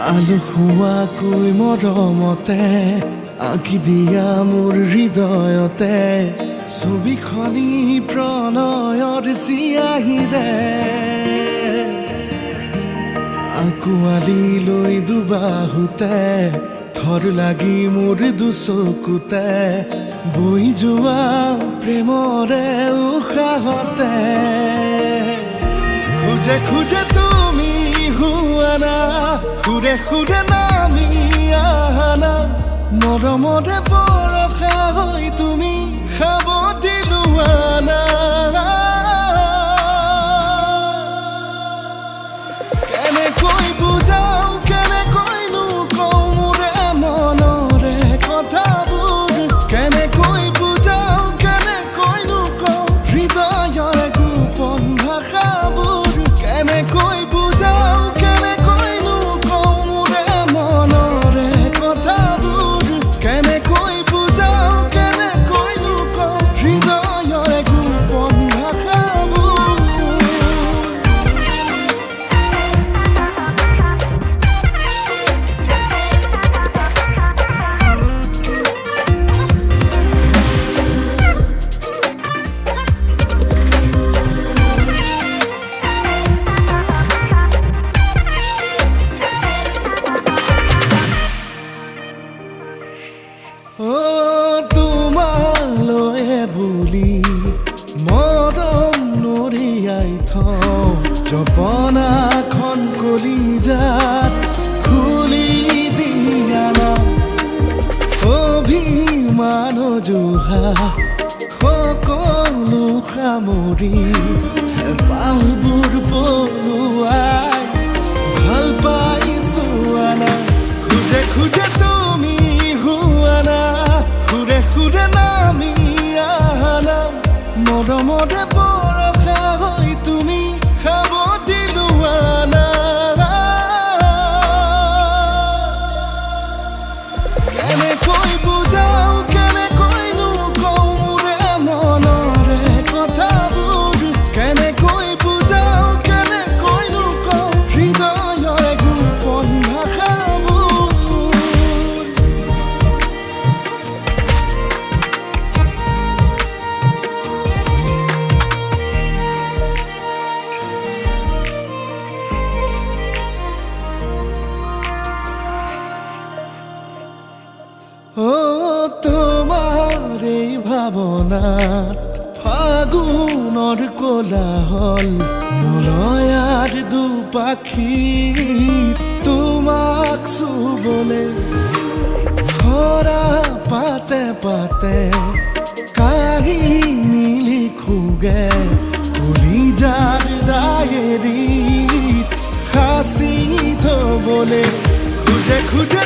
আলসুৱাকৈ মৰমতে আঁকি দিয়া মোৰ হৃদয়তে ছবিখনি প্ৰণয়ৰ চিয়াহীৰে আঁকুৱালি লৈ দুবাহুতে থৰ লাগি মোৰ দুচকুতে বৈ যোৱা প্ৰেমৰে উশাহতে খুজে খুজে তুমি হুৱানা সুৰে সুৰে নামি আহানা মৰমৰে বৰষা হৈ তুমি সাৱটি লোৱানা কেনেকৈ বুজাও কেনেকৈনো কওঁ মোৰে মনৰে কথাবোৰ কেনেকৈ বুজাও কেনেকৈনো কওঁ হৃদয়ৰ গোপন ভাষাবোৰ কেনেকৈ বুজাও কেনেকৈনো কওঁ মোৰে মনৰে কথাবোৰ কেনেকৈ বুজাও কেনেকৈনো কওঁ হৃদয়ৰ গোপন ভাষাবোৰ তোমালৈয়ে বুলি মৰম নৰিয়াই থওঁ জপনাখন কলিজাত খুলি দিয়া না অভিমান অজুহাত সকলো সামৰি হেঁপাহবোৰ পলুৱাই ভাল পাইছো আনা খুজে খুজে তুমি হুৱানা সুৰে সুৰে নামি আহানা মৰমৰে বৰষা হৈ তুমি সাৱটি লোৱানা কেনেকৈ বুজাও কেনেকৈনো কওঁ মোৰে মনৰে কথাবোৰ কেনেকৈ বুজাও কেনেকৈনো কওঁ হৃদয়ৰ গোপন ভাষাবোৰ তোমাৰ এই ভাৱনাত ফাগুনৰ কোলাহল মলয়াৰ দুপাখি তোমাক চুবলে খৰা পাতে পাতে কাহিনী লিখোগে কলিজাৰ ডায়েৰীত সাঁচি থবলে খুজে খুজে